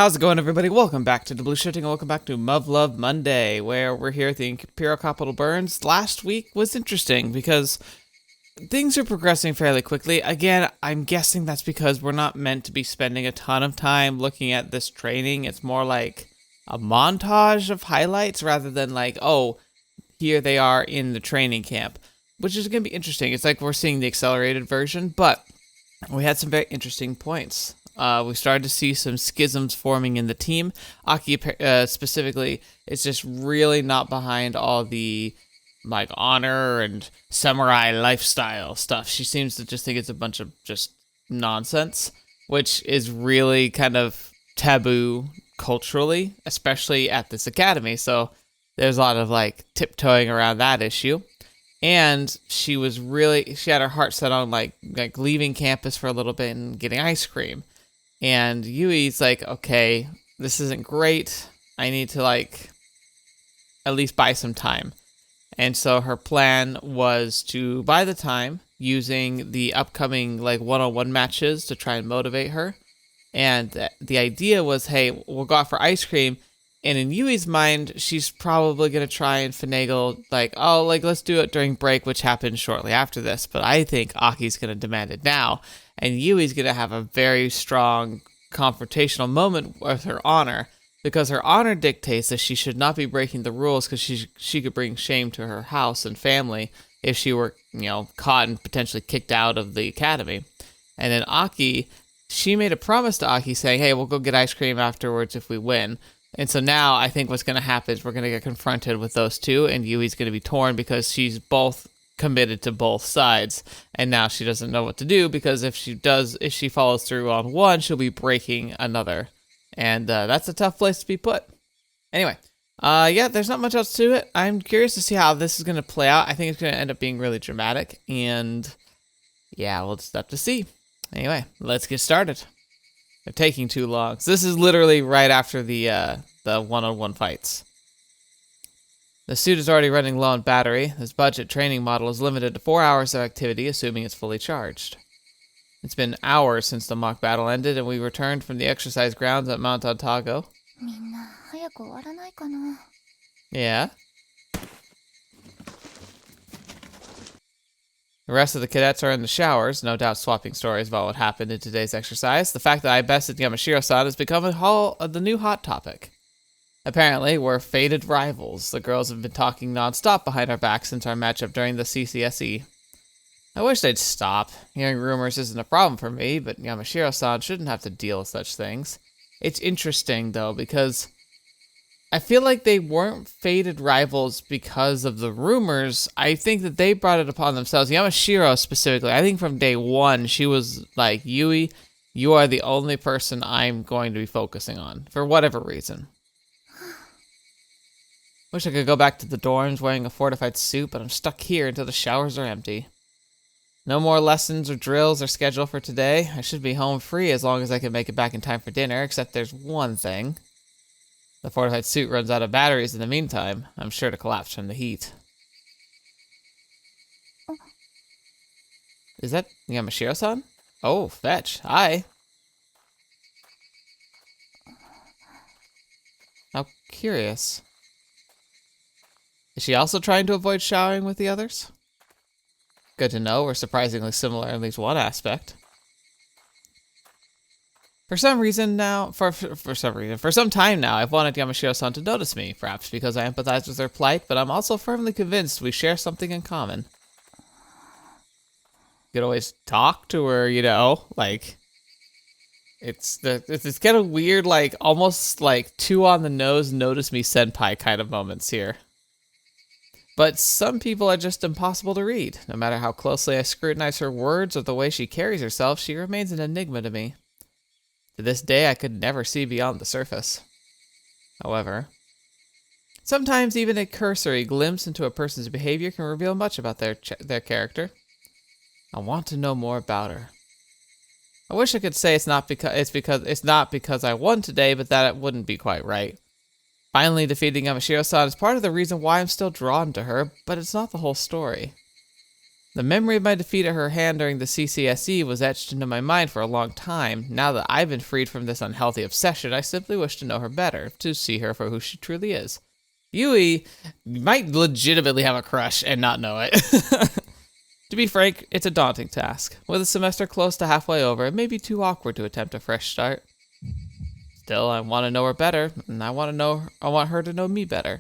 How's it going, everybody? Welcome back to TheBlueShifting and welcome back to Muv-Luv Monday, where we're here at the Imperial Capital Burns. Last week was interesting because things are progressing fairly quickly. Again, I'm guessing that's because we're not meant to be spending a ton of time looking at this training. It's more like a montage of highlights rather than like, oh, here they are in the training camp, which is going to be interesting. It's like we're seeing the accelerated version, but we had some very interesting points. We started to see some schisms forming in the team. Aki, specifically, is just really not behind all the like honor and samurai lifestyle stuff. She seems to just think it's a bunch of just nonsense, which is really kind of taboo culturally, especially at this academy. So there's a lot of like tiptoeing around that issue. And she had her heart set on like leaving campus for a little bit and getting ice cream. And Yui's like, okay, this isn't great. I need to like at least buy some time. And so her plan was to buy the time using the upcoming like one-on-one matches to try and motivate her. And the idea was, hey, we'll go out for ice cream. And in Yui's mind, she's probably going to try and finagle like, oh, like let's do it during break, which happens shortly after this. But I think Aki's going to demand it now. And Yui's going to have a very strong confrontational moment with her honor, because her honor dictates that she should not be breaking the rules, because she could bring shame to her house and family if she were, caught and potentially kicked out of the academy. And then Aki, she made a promise to Aki saying, hey, we'll go get ice cream afterwards if we win. And so now I think what's going to happen is we're going to get confronted with those two, and Yui's going to be torn because she's both committed to both sides, and now she doesn't know what to do, because if she follows through on one, she'll be breaking another, and that's a tough place to be put. Anyway, there's not much else to it. I'm curious to see how this is going to play out. I think it's going to end up being really dramatic, and yeah, we'll just have to see. Anyway, let's get started. They're taking too long. So this is literally right after the one-on-one fights. The suit is already running low on battery. This budget training model is limited to 4 hours of activity, assuming it's fully charged. It's been hours since the mock battle ended, and we returned from the exercise grounds at Mount Otago. Yeah? The rest of the cadets are in the showers, no doubt swapping stories about what happened in today's exercise. The fact that I bested Yamashiro-san has become the new hot topic. Apparently, we're fated rivals. The girls have been talking non-stop behind our backs since our matchup during the CCSE. I wish they'd stop. Hearing rumors isn't a problem for me, but Yamashiro-san shouldn't have to deal with such things. It's interesting, though, because I feel like they weren't fated rivals because of the rumors. I think that they brought it upon themselves. Yamashiro specifically, I think from day one, she was like, Yui, you are the only person I'm going to be focusing on, for whatever reason. Wish I could go back to the dorms wearing a fortified suit, but I'm stuck here until the showers are empty. No more lessons or drills are scheduled for today. I should be home free as long as I can make it back in time for dinner, except there's one thing. The fortified suit runs out of batteries in the meantime. I'm sure to collapse from the heat. Is that Yamashiro-san? Oh, fetch. Hi. How curious. Is she also trying to avoid showering with the others? Good to know, we're surprisingly similar in at least one aspect. For some time now, I've wanted Yamashiro-san to notice me, perhaps because I empathize with her plight, but I'm also firmly convinced we share something in common. You could always talk to her, like... It's kind of weird, like, almost like too on the nose, notice me senpai kind of moments here. But some people are just impossible to read. No matter how closely I scrutinize her words or the way she carries herself, she remains an enigma to me. To this day, I could never see beyond the surface. However, sometimes even a cursory glimpse into a person's behavior can reveal much about their character. I want to know more about her. I wish I could say it's not because I won today, but that it wouldn't be quite right. Finally defeating Yamashiro-san is part of the reason why I'm still drawn to her, but it's not the whole story. The memory of my defeat at her hand during the CCSE was etched into my mind for a long time. Now that I've been freed from this unhealthy obsession, I simply wish to know her better, to see her for who she truly is. Yui might legitimately have a crush and not know it. To be frank, it's a daunting task. With a semester close to halfway over, it may be too awkward to attempt a fresh start. Still, I want to know her better, and I want her to know me better.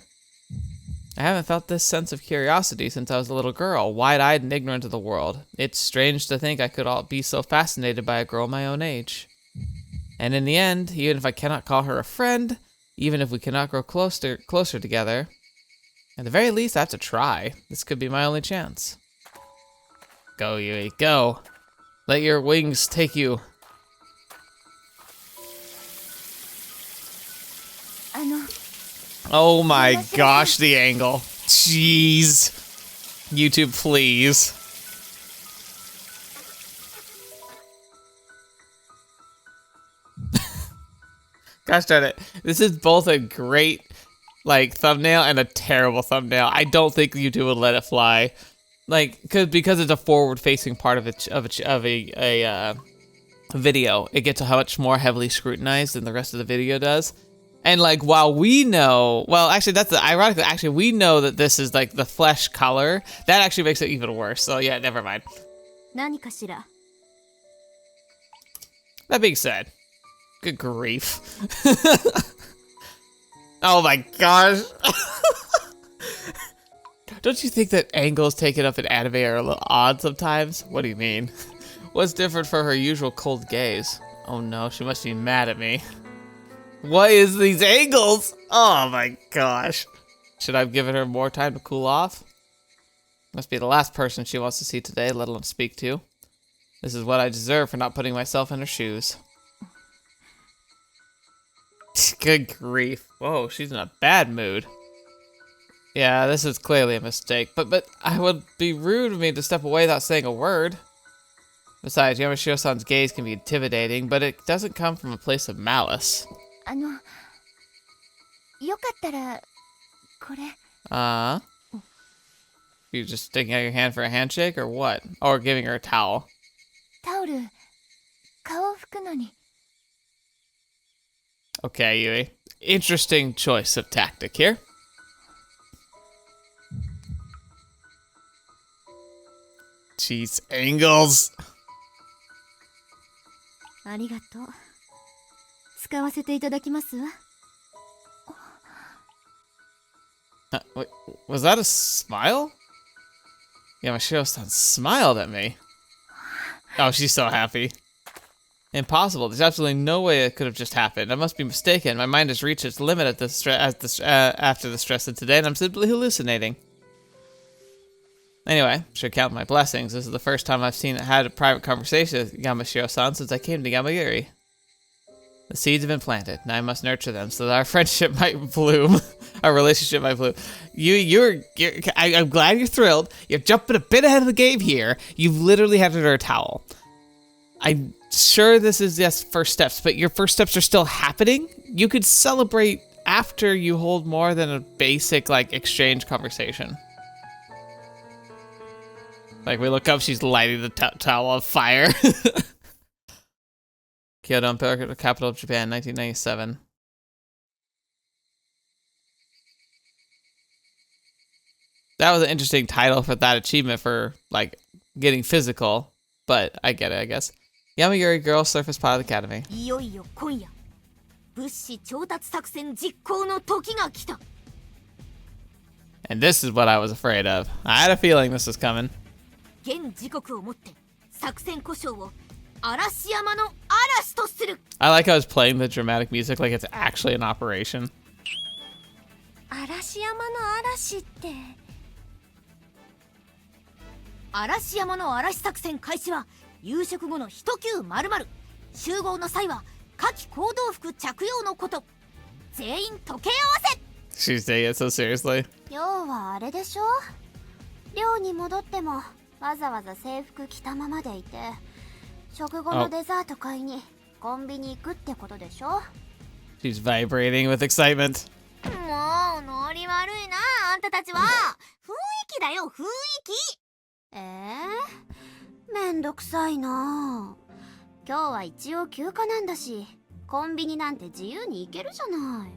I haven't felt this sense of curiosity since I was a little girl, wide-eyed and ignorant of the world. It's strange to think I could be so fascinated by a girl my own age. And in the end, even if I cannot call her a friend, even if we cannot grow closer together, at the very least, I have to try. This could be my only chance. Go, Yui, go. Let your wings take you. Oh my gosh, the angle. Jeez. YouTube, please. Gosh darn it. This is both a great, thumbnail and a terrible thumbnail. I don't think YouTube would let it fly. Because it's a forward-facing part of a video, it gets much more heavily scrutinized than the rest of the video does. And while we know, ironically, actually, we know that this is the flesh color, that actually makes it even worse. So yeah, never mind. That being said, good grief. Oh my gosh. Don't you think that angles taken up in anime are a little odd sometimes? What do you mean? What's different for her usual cold gaze? Oh no, she must be mad at me. What is these angles? Oh my gosh. Should I have given her more time to cool off? Must be the last person she wants to see today, let alone speak to. This is what I deserve for not putting myself in her shoes. Good grief. Whoa, she's in a bad mood. Yeah, this is clearly a mistake, but I would be rude of me to step away without saying a word. Besides, Yamashiro-san's gaze can be intimidating, but it doesn't come from a place of malice. You just sticking out your hand for a handshake, or what? Or giving her a towel? Okay, Yui. Interesting choice of tactic here. Jeez, angles. Wait, was that a smile? Yamashiro-san smiled at me. Oh, she's so happy. Impossible. There's absolutely no way it could have just happened. I must be mistaken. My mind has reached its limit after the stress of today, and I'm simply hallucinating. Anyway, should count my blessings. This is the first time I've had a private conversation with Yamashiro-san since I came to Yamayuri. The seeds have been planted, and I must nurture them so that our friendship might bloom. Our relationship might bloom. I'm glad you're thrilled. You're jumping a bit ahead of the game here. You've literally handed her a towel. I'm sure this is just first steps, but your first steps are still happening? You could celebrate after you hold more than a basic, exchange conversation. We look up, she's lighting the towel on fire. Kyoto, Imperial, capital of Japan, 1997. That was an interesting title for that achievement for, getting physical. But I get it, I guess. Yamayuri Girls Surface Pilot Academy. And this is what I was afraid of. I had a feeling this was coming. I like how it's playing the dramatic music like it's actually an operation. Arashiyamaの嵐作戦開始は夕食後の一休〇〇集合の際は夏季行動服着用のこと全員時計合わせ She's saying it so seriously. 要はあれでしょ寮に戻ってもわざわざ制服着たままでいて食後のデザート買いにコンビニ行くってことでしょ She's vibrating with excitement. もうノリ悪いなあんたたちは雰囲気だよ雰囲気めんどくさいな。今日は一応休暇なんだし、コンビニなんて自由に行けるじゃない。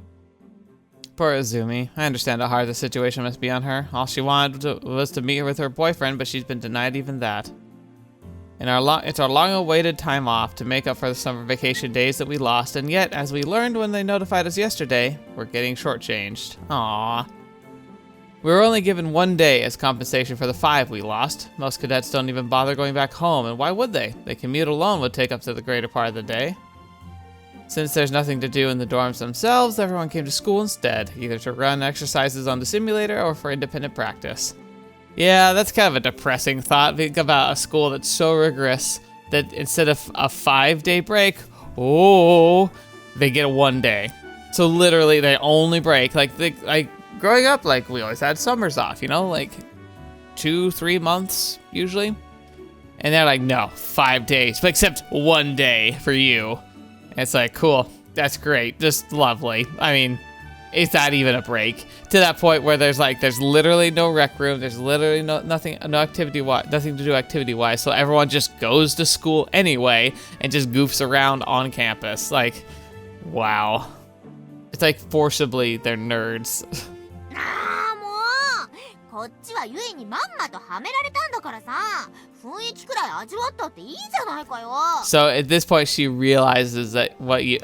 Poor Izumi. I understand how hard the situation must be on her. All she wanted was to meet her with her boyfriend, but she's been denied even that. It's our long-awaited time off to make up for the summer vacation days that we lost, and yet, as we learned when they notified us yesterday, we're getting shortchanged. Aww. We were only given 1 day as compensation for the 5 we lost. Most cadets don't even bother going back home, and why would they? The commute alone would take up to the greater part of the day. Since there's nothing to do in the dorms themselves, everyone came to school instead, either to run exercises on the simulator or for independent practice. Yeah, that's kind of a depressing thought. Think about a school that's so rigorous that instead of a 5-day break, they get a 1 day. So literally they only break, like growing up, like we always had summers off, you know, like 2-3 months usually. And they're like, no, 5 days, but except 1 day for you. And it's like, cool, that's great, just lovely. I mean, is that even a break? To that point where there's literally no rec room, there's literally nothing to do activity-wise, so everyone just goes to school anyway and just goofs around on campus. Like, wow. It's like forcibly they're nerds. こっちはユイにまんまとはめられたんだからさ、雰囲気くらい味わったっていいじゃないかよ。 So at this point she realizes that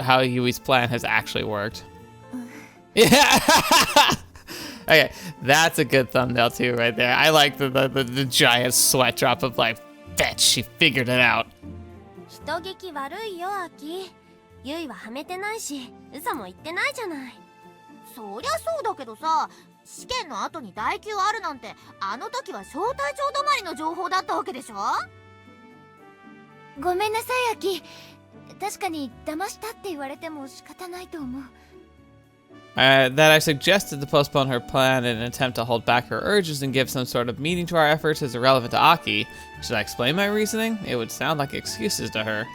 how Yui's plan has actually worked. Yeah. Okay, that's a good thumbnail too right there. I like the giant sweat drop of like, bitch, she figured it out. 人聞き悪いよ、アキ。ユイははめてないし、嘘も言ってないじゃない。そりゃそうだけどさ、試験の後に代休あるなんて、あの時は小隊長止まりの情報だったわけでしょ。ごめんなさい、アキ。確かに騙したって言われても仕方ないと思う。That I suggested to postpone her plan in an attempt to hold back her urges and give some sort of meaning to our efforts is irrelevant to Aki. Should I explain my reasoning? It would sound like excuses to her.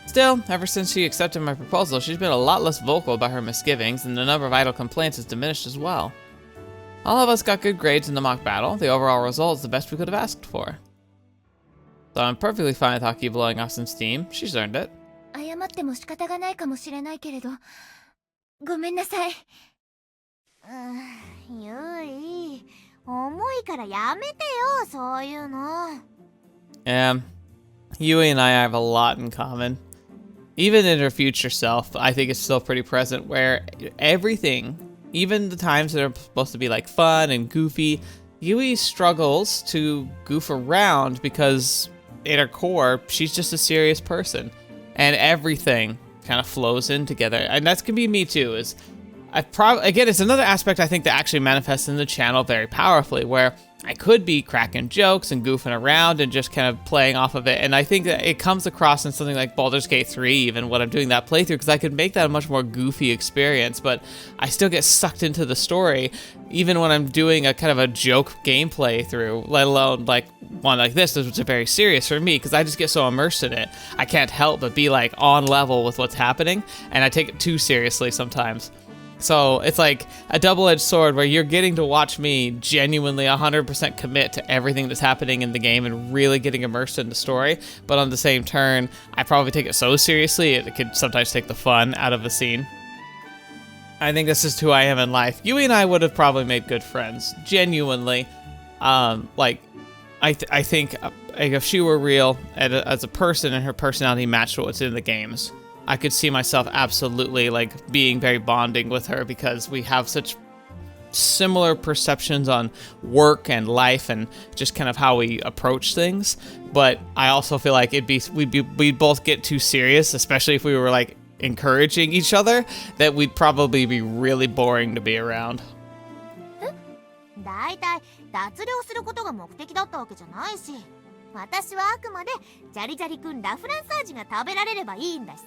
Still, ever since she accepted my proposal, she's been a lot less vocal about her misgivings, and the number of idle complaints has diminished as well. All of us got good grades in the mock battle. The overall result is the best we could have asked for. So I'm perfectly fine with Aki blowing off some steam. She's earned it. 謝っても仕方がないかもしれないけれど、ごめんなさい。ユイ、重いからやめてよ、そういうの。Yeah, Yui and I have a lot in common. Even in her future self, I think it's still pretty present, where everything, even the times that are supposed to be like fun and goofy, Yui struggles to goof around because at her core, she's just a serious person. And everything kind of flows in together. And that's gonna be me too, is again, it's another aspect I think that actually manifests in the channel very powerfully, where I could be cracking jokes and goofing around and just kind of playing off of it. And I think that it comes across in something like Baldur's Gate 3, even when I'm doing that playthrough, because I could make that a much more goofy experience, but I still get sucked into the story, even when I'm doing a kind of a joke gameplay through, let alone like one like this, which is very serious for me, because I just get so immersed in it. I can't help but be like on level with what's happening, and I take it too seriously sometimes. So it's like a double-edged sword where you're getting to watch me genuinely 100% commit to everything that's happening in the game and really getting immersed in the story. But on the same turn, I probably take it so seriously it could sometimes take the fun out of the scene. I think that's just who I am in life. Yui and I would have probably made good friends, genuinely. I think if she were real as a person and her personality matched what's in the games, I could see myself absolutely like being very bonding with her, because we have such similar perceptions on work and life and just kind of how we approach things. But I also feel like we'd both get too serious, especially if we were like encouraging each other, that we'd probably be really boring to be around. だいたい脱量することが目的だったわけじゃないし、私はあくまでジャリジャリ君ラフランサージが食べられればいいんだしさ。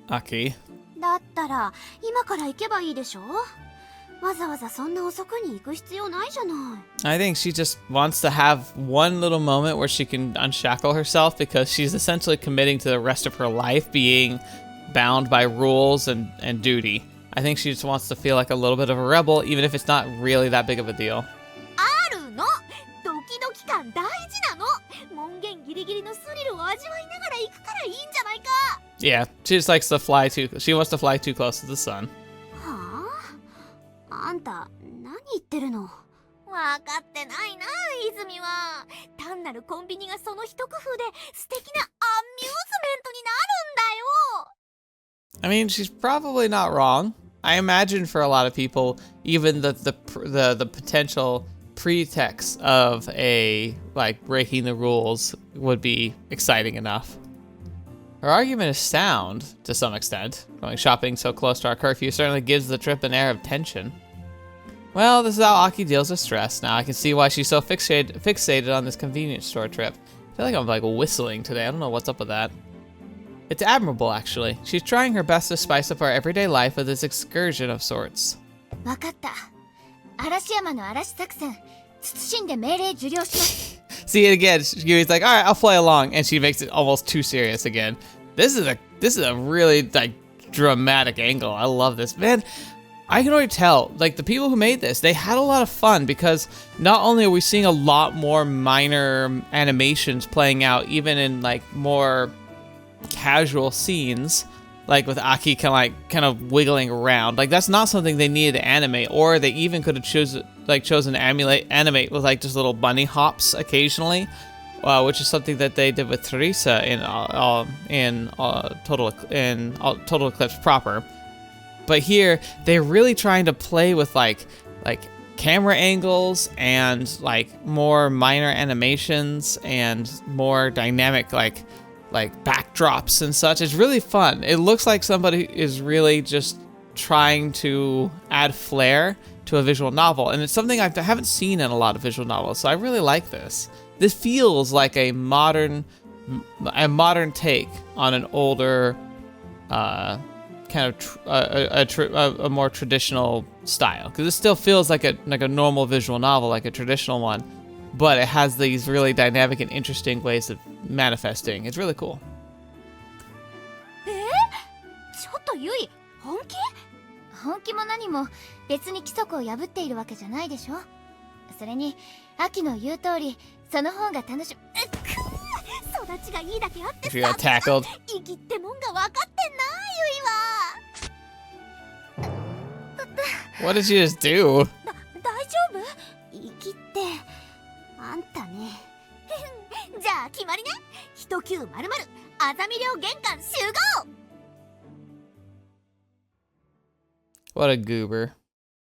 Aki. だったら今から行けばいいでしょ。わざわざそんな遅くに行く必要ないじゃない。I think she just wants to have one little moment where she can unshackle herself, because she's essentially committing to the rest of her life being bound by rules and duty. I think she just wants to feel like a little bit of a rebel, even if it's not really that big of a deal. あるの。ドキドキ感 Yeah, she just likes to fly she wants to fly too close to the sun. はあ？あんた何言ってるの？わかってないな、泉は。単なるコンビニがその一工夫で素敵なアミューズメントになるんだよ。 I mean, she's probably not wrong. I imagine for a lot of people, even the potential pretext of like breaking the rules would be exciting enough. Her argument is sound to some extent. Going shopping so close to our curfew certainly gives the trip an air of tension. Well, this is how Aki deals with stress. Now I can see why she's so fixated on this convenience store trip. I feel like I'm like whistling today. I don't know what's up with that. It's admirable, actually. She's trying her best to spice up our everyday life with this excursion of sorts. わかった。Arashiyamaの嵐作戦、謹んで命令受領します。 See it again. Yui's like, all right, I'll play along, and she makes it almost too serious again. This is a really like dramatic angle. I love this, man. I can already tell, like the people who made this, they had a lot of fun because not only are we seeing a lot more minor animations playing out, even in like more casual scenes, like with Aki kind of wiggling around. Like that's not something they needed to animate, or they even could have chosen to animate with like just little bunny hops occasionally, which is something that they did with Teresa in Total Eclipse proper. But here they're really trying to play with like camera angles and like more minor animations and more dynamic like backdrops and such. It's really fun. It looks like somebody is really just trying to add flair to a visual novel, and it's something I haven't seen in a lot of visual novels, so I really like this. This feels like a modern take on an older kind of a more traditional style, because it still feels like a normal visual novel, like a traditional one, but it has these really dynamic and interesting ways of manifesting. It's really cool. ちょっとユイ、本気？本気も何も別に規則を破っているわけじゃないでしょ。それに秋の言う通り、その方が楽しむ。育ちがいいだけあってさ。She got tackled. 生きってもんが分かってんな、ユイは。 What did she just do? 大丈夫？生きってあんたね。じゃあ決まりね。1900あざみ寮玄関集合。 What a goober.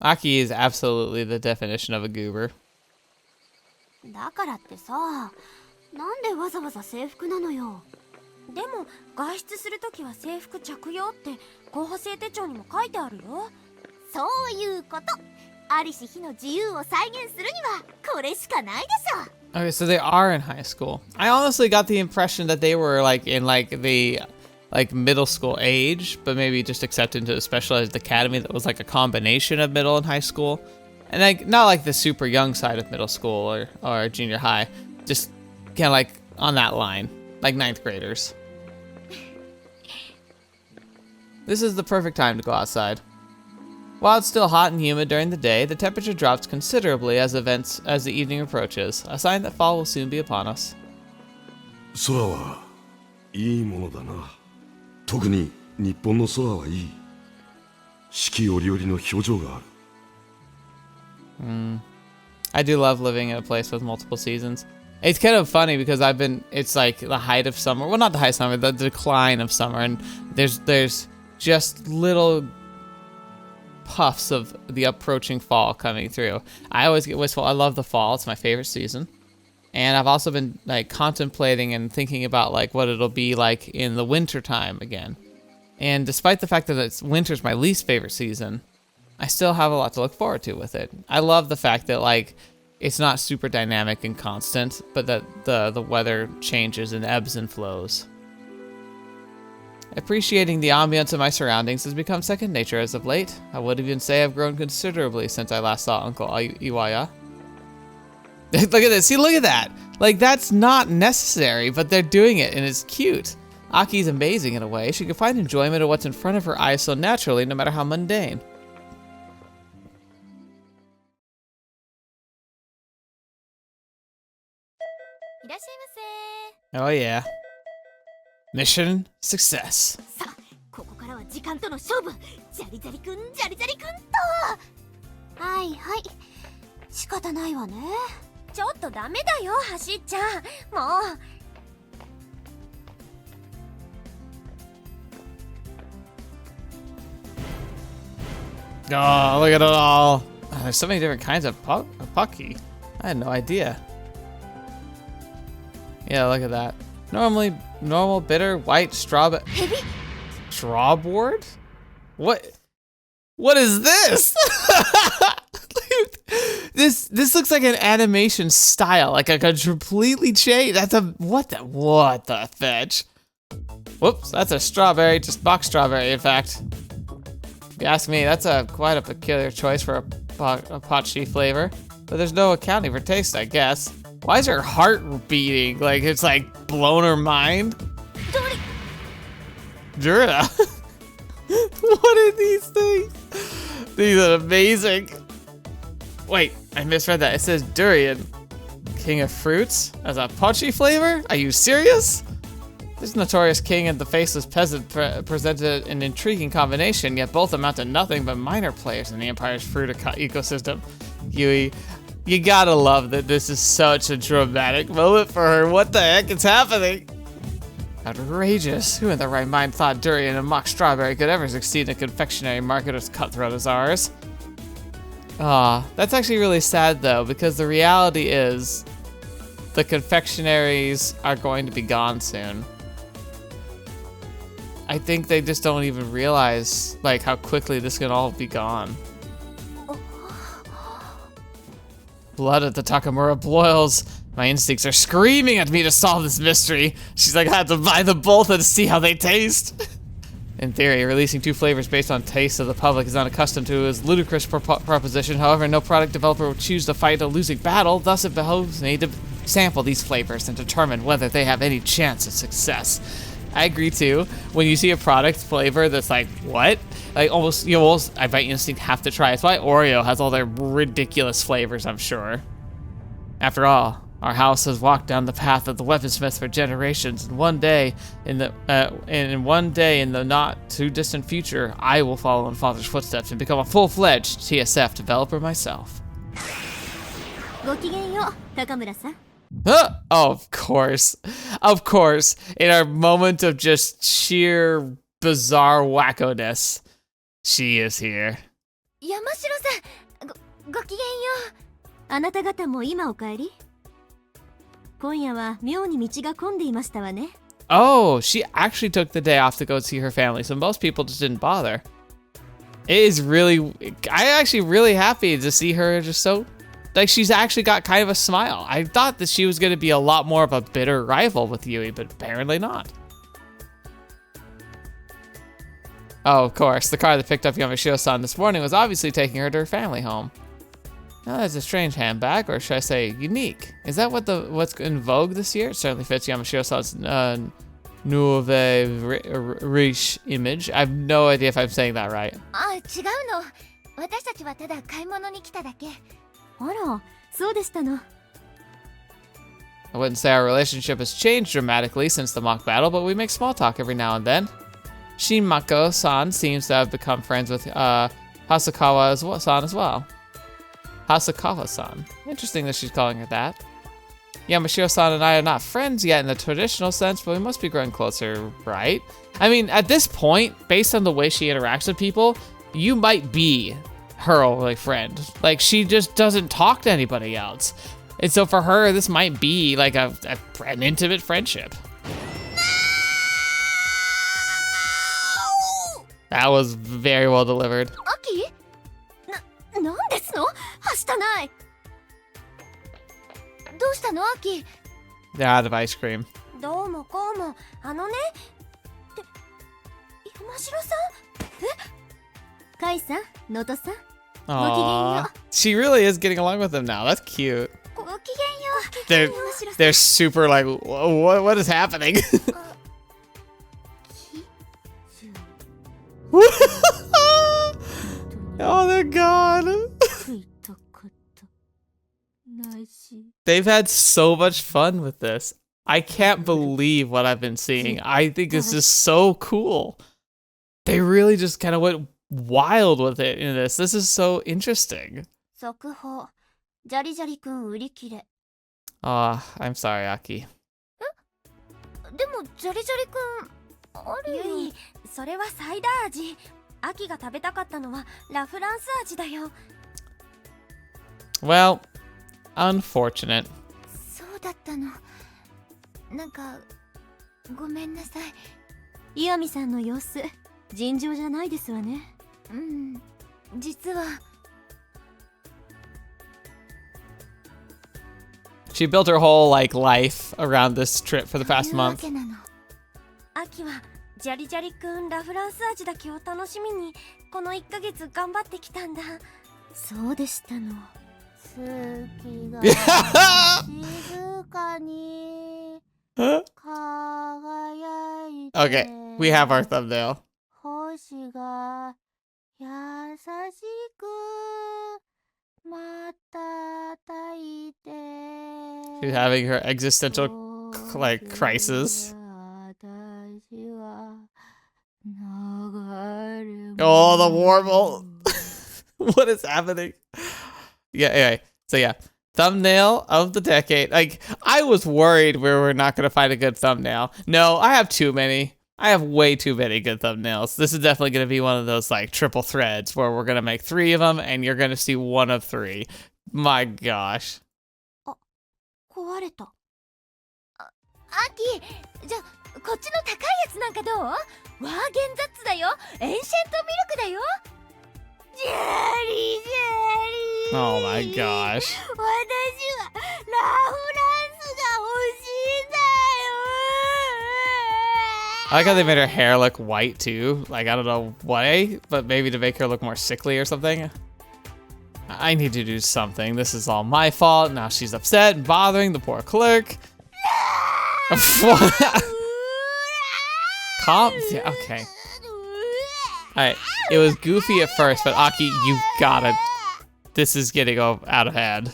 Aki is absolutely the definition of a goober. だからってさ、なんでわざわざ制服なのよ。でも外出するときは制服着用って候補生手帳にも書いてあるよ。そういうこと。ありし日の自由を再現するにはこれしかないでしょ。 Okay, so they are in high school. I honestly got the impression that they were like in like the middle school age, but maybe just accepted into a specialized academy that was like a combination of middle and high school. And like not like the super young side of middle school or junior high, just kind of like on that line, like 9th graders. This is the perfect time to go outside. While it's still hot and humid during the day, the temperature drops considerably as the evening approaches, a sign that fall will soon be upon us. 空はいいものだな。特に日本の空はいい。四季折々の表情がある。I do love living in a place with multiple seasons. It's kind of funny because it's like the height of summer. Well, not the height of summer, the decline of summer, and there's just little puffs of the approaching fall coming through. I always get wistful. I love the fall. It's my favorite season. And I've also been like contemplating and thinking about like what it'll be like in the winter time again. And despite the fact that winter's my least favorite season, I still have a lot to look forward to with it. I love the fact that like it's not super dynamic and constant, but that the weather changes and ebbs and flows. Appreciating the ambience of my surroundings has become second nature as of late. I would even say I've grown considerably since I last saw Uncle Iwaya. Look at this. See, look at that. Like, that's not necessary, but they're doing it, and it's cute. Aki's amazing in a way. She can find enjoyment of what's in front of her eyes so naturally, no matter how mundane. Oh, yeah. Mission success. さあここからは時間との勝負。ジャリジャリくんジャリジャリくんと。はいはい仕方ないわね。ちょっとダメだよ走っちゃもう。Oh, look at it all. Oh, there's so many different kinds of Pocky. I had no idea. Yeah, look at that. Normal, bitter, white, strawberry. Strawboard? What is this? This looks like an animation style, like a completely changed. That's a what the fetch? Whoops, that's a strawberry, just box strawberry, in fact. If you ask me, that's quite a peculiar choice for a Pochi flavor. But there's no accounting for taste, I guess. Why is her heart beating? Like it's like blown her mind? Durda. What are these things? These are amazing. Wait, I misread that. It says durian. King of fruits? As a Pochi flavor? Are you serious? This notorious king and the faceless peasant presented an intriguing combination, yet both amount to nothing but minor players in the Empire's fruit ecosystem. Yui, you gotta love that this is such a dramatic moment for her. What the heck is happening? Outrageous. Who in their right mind thought durian and mock strawberry could ever succeed in a confectionery market as cutthroat as ours? Ah, that's actually really sad though, because the reality is the confectionaries are going to be gone soon. I think they just don't even realize like how quickly this can all be gone. Blood at the Takamura boils. My instincts are screaming at me to solve this mystery. She's like, I have to buy them both and see how they taste. In theory, releasing two flavors based on taste that the public is not accustomed to is a ludicrous proposition. However, no product developer will choose to fight a losing battle. Thus, it behoves me to sample these flavors and determine whether they have any chance of success. I agree too. When you see a product flavor that's like, what? Like you almost, I by instinct have to try. It's why Oreo has all their ridiculous flavors, I'm sure. After all, our house has walked down the path of the weaponsmith for generations, and one day in the not too distant future, I will follow in Father's footsteps and become a full-fledged TSF developer myself. ごきげんよう、Takamura-san. Oh, of course. In our moment of just sheer bizarre wackoness, she is here. Yamashiro-san, ごきげんよう。あなた方も今お帰り？今夜は妙に道が混んでいましたわね。Oh, she actually took the day off to go see her family, so most people just didn't bother. It is really, I'm actually really happy to see her just so, like she's actually got kind of a smile. I thought that she was going to be a lot more of a bitter rival with Yui, but apparently not. Oh, of course, the car that picked up Yamashiro-san this morning was obviously taking her to her family home. Now that's a strange handbag, or should I say unique? Is that what's in vogue this year? It certainly fits Yamashiro-san's nouvelle riche image. I have no idea if I'm saying that right. あ、違うの。私たちはただ買い物に来ただけ。あら、そうでしたの。I wouldn't say our relationship has changed dramatically since the mock battle, but we make small talk every now and then. Shinmako-san seems to have become friends with Hasakawa-san as well. Hasakawa-san. Interesting that she's calling her that. Yamashiro-san and I are not friends yet in the traditional sense, but we must be growing closer, right? I mean, at this point, based on the way she interacts with people, you might be her only friend. Like, she just doesn't talk to anybody else. And so for her, this might be like an intimate friendship. That was very well delivered. Aki? なんですの？はしたない。どうしたの、アキ？ They're out of ice cream. どうもこうも、ね。って、山城さん？え？カイさん、能登さん。 Aww. She really is getting along with them now. That's cute. ごきげんよう。 They're super like, what is happening? Oh, they're gone. They've had so much fun with this. I can't believe what I've been seeing. I think this is so cool. They really just kind of went wild with it in this. This is so interesting. 速報。ジャリジャリくん売り切れ。I'm sorry, Aki. でもジャリジャリくんあるよ。ユイ、それはサイダー味。アキが食べたかったのはラフランス味だよ。Well, unfortunate. そうだったの。なんかごめんなさい。岩見さんの様子尋常じゃないですわね。うん、実は。She built her whole life around this trip for the past month. アキはジャリジャリくんラフランス味だけを楽しみにこの1ヶ月頑張ってきたんだ。そうでしたの。月が静かに輝いて。 Okay, we have our thumbnail. 星が優しく瞬いて。 She's having her existential crisis. Oh, the warble. What is happening? Yeah, anyway. So yeah, thumbnail of the decade. Like, I was worried we were not going to find a good thumbnail. No, I have too many. I have way too many good thumbnails. This is definitely going to be one of those like triple threads where we're going to make 3 of them and you're going to see 1 of 3. My gosh. 壊れた。アキ、じゃこっちの高いやつなんかどう？ワーゲンザッツだよ。エンシェントミルクだよ。ジャリジャリ。Oh my gosh. 私はラフランスが欲しいんだよ。 I like how they made her hair look white too. Like, I don't know why, but maybe to make her look more sickly or something. I need to do something. This is all my fault. Now she's upset and bothering the poor clerk. Calm down. Okay. Alright. It was goofy at first, but Aki, you gotta. This is getting out of hand.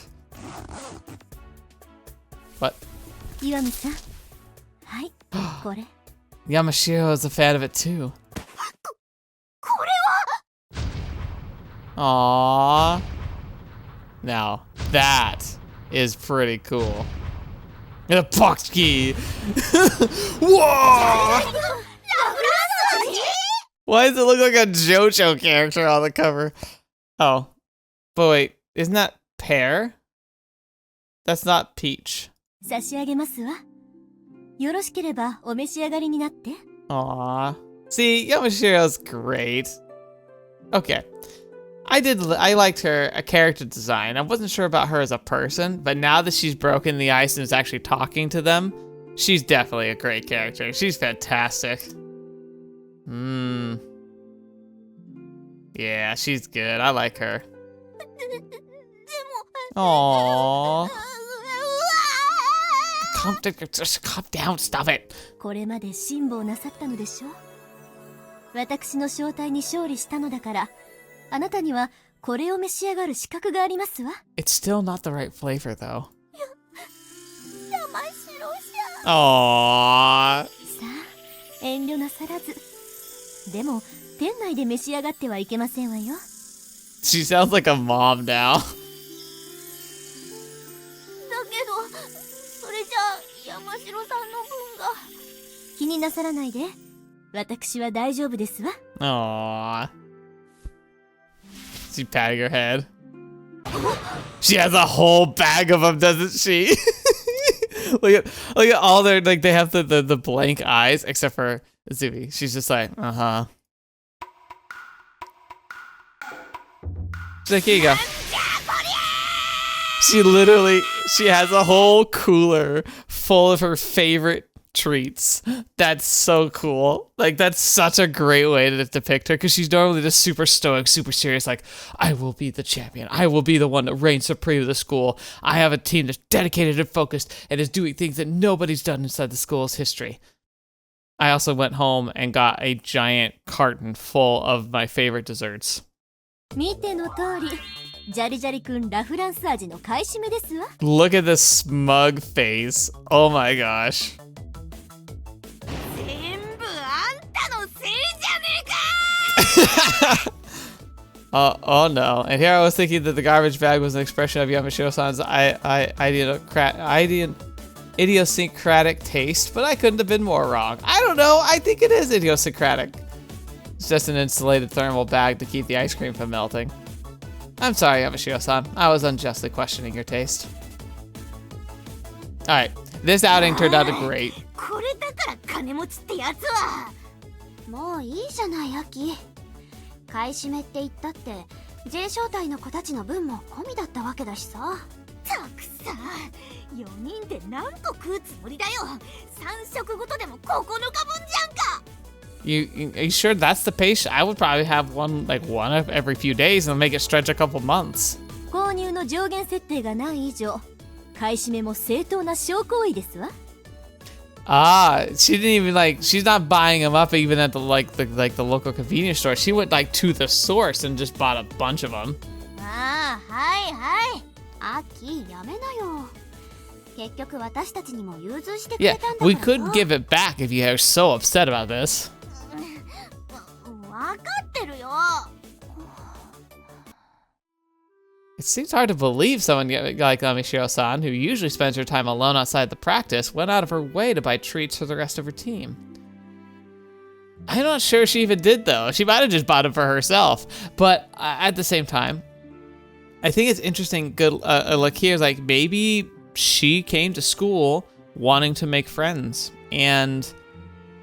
What? Yamashiro is a fan of it too. Aww. Now, that is pretty cool. The box key! Whoa! Why does it look like a JoJo character on the cover? Oh. But wait, isn't that pear? That's not peach. 差し上げますわ。よろしければお召し上がりになって。 Aww. See, Yamashiro's great. Okay. I liked her character design. I wasn't sure about her as a person, but now that she's broken the ice and is actually talking to them, she's definitely a great character. She's fantastic. Yeah, she's good. I like her. Aww. Just calm down, stop it. これまで辛抱なさったのでしょう。私の正体に勝利したのだから。あなたにはこれを召し上がる資格がありますわ。 It's still not the right flavor, though. 山城さん。 Aww. さあ、遠慮なさらず。でも、店内で召し上がってはいけませんわよ。 She sounds like a mom now. だけど、それじゃあ山城さんの分が。気になさらないで。私は大丈夫ですわ。 Aww. She patting her head. She has a whole bag of them, doesn't she? look at all their, like, they have the blank eyes, except for Zubi. She's just like, uh-huh. She's like, here you go. She has a whole cooler full of her favorite treats. That's so cool. Like, that's such a great way to depict her, because she's normally just super stoic, super serious, like, I will be the champion. I will be the one to reign supreme of the school. I have a team that's dedicated and focused and is doing things that nobody's done inside the school's history. I also went home and got a giant carton full of my favorite desserts. 見ての通り、ジャリジャリくんラフランス味の買い占めですわ。 Look at this smug face. Oh my gosh. 全部あんたのせいじゃねえか。 Oh no. And here I was thinking that the garbage bag was an expression of Yamashiro-san's idiosyncratic taste, but I couldn't have been more wrong. I don't know. I think it is idiosyncratic. It's just an insulated thermal bag to keep the ice cream from melting. I'm sorry, Yamashiro-san. I was unjustly questioning your taste. Alright. This outing turned out great. これだから金持ちってやつは。もういいじゃないアキ。買い占めって言ったって J 招待の子たちの分も込みだったわけだしさ。たくさ4人で何個食うつもりだよ。3食ごとでも9日分じゃんか。 Are you sure that's the pace? I would probably have one every few days and make it stretch a couple months. 購入の上限設定がない以上、買い占めも正当な小行為ですわ。Ah, she didn't even she's not buying them up even at the local convenience store. She went to the source and just bought a bunch of them. ああ、はいはい。アキ、やめなよ。結局私たちにも融通してくれ Yeah, たんだから。 we could give it back if you are so upset about this. わかってるよ。 It seems hard to believe someone like Yamashiro-san, who usually spends her time alone outside the practice, went out of her way to buy treats for the rest of her team. I'm not sure she even did, though. She might have just bought them for herself. But at the same time, I think it's interesting. Look here, maybe she came to school wanting to make friends, and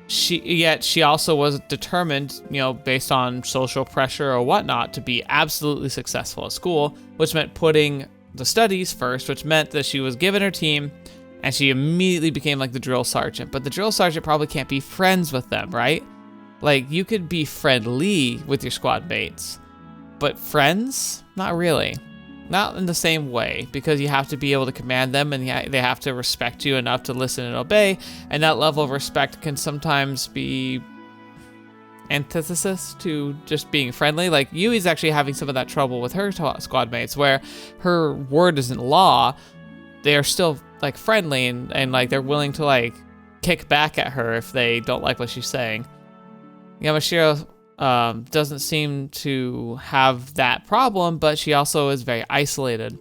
she also was determined, based on social pressure or whatnot, to be absolutely successful at school, which meant putting the studies first, which meant that she was given her team, and she immediately became the drill sergeant. But the drill sergeant probably can't be friends with them, right? You could be friendly with your squad mates, but friends? Not really. Not in the same way, because you have to be able to command them, and they have to respect you enough to listen and obey, and that level of respect can sometimes be antithesis to just being friendly. Yui's actually having some of that trouble with her squad mates, where her word isn't law. They are still friendly and they're willing to kick back at her if they don't like what she's saying. Yamashiro doesn't seem to have that problem, but she also is very isolated.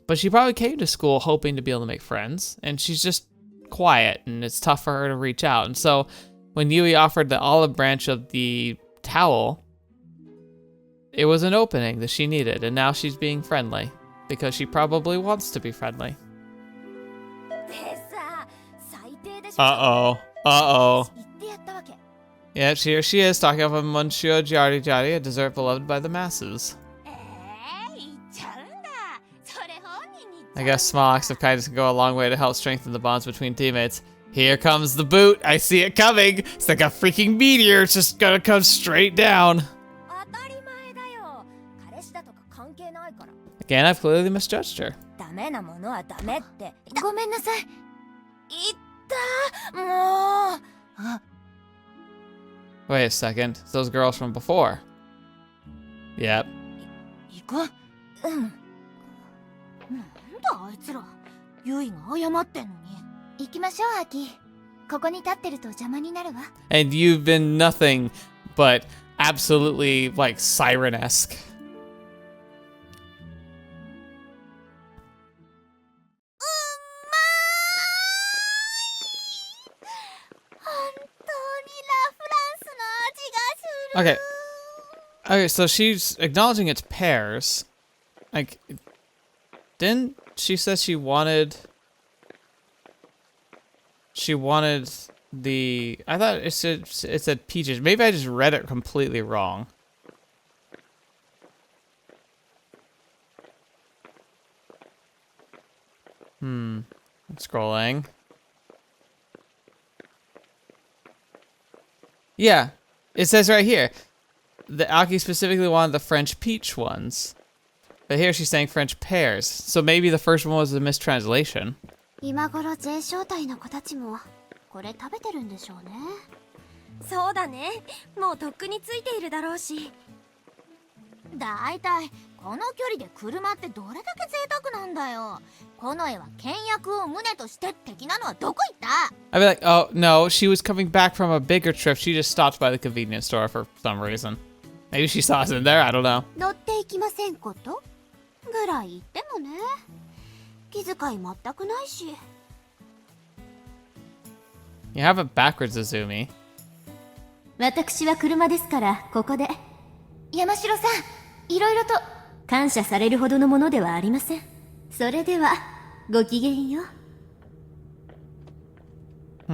But she probably came to school hoping to be able to make friends, and she's just quiet, and it's tough for her to reach out. And so when Yui offered the olive branch of the towel, it was an opening that she needed, and now she's being friendly, because she probably wants to be friendly. Uh-oh. Uh-oh. Yeah, here she is, talking about Monsieur Jari Jari, a dessert beloved by the masses. I guess small acts of kindness can go a long way to help strengthen the bonds between teammates. Here comes the boot. I see it coming. It's like a freaking meteor. It's just gonna come straight down. Again, I've clearly misjudged her. Wait a second. It's those girls from before. Yep. あいつら、ユイが謝ってんのに。行きましょう、アキ。ここに立ってると邪魔になるわ。And you've been nothing but absolutely siren-esque. Okay. Okay, so she's acknowledging it's pears. Didn't she says she wanted the, I thought it said peaches. Maybe I just read it completely wrong. I'm scrolling. Yeah, it says right here. The Aki specifically wanted the French peach ones. But here she's saying French pears. So maybe the first one was a mistranslation. 今頃 J 招待の子たちもこれ食べてるんでしょうね。そうだね。もうとっくについているだろうし。だいたいこの距離で車ってどれだけ贅沢なんだよ。この絵は倹約を旨として的なのはどこ行った？ I'd be like, oh no, she was coming back from a bigger trip. She just stopped by the convenience store for some reason. Maybe she saw us in there. I don't know. 乗っていきませんことぐらい言ってもね。気遣い全くないし。You have it backwards, Azumi. 私は車ですからここで。山城さん、いろいろと感謝されるほどのものではありません。それではごきげんよう。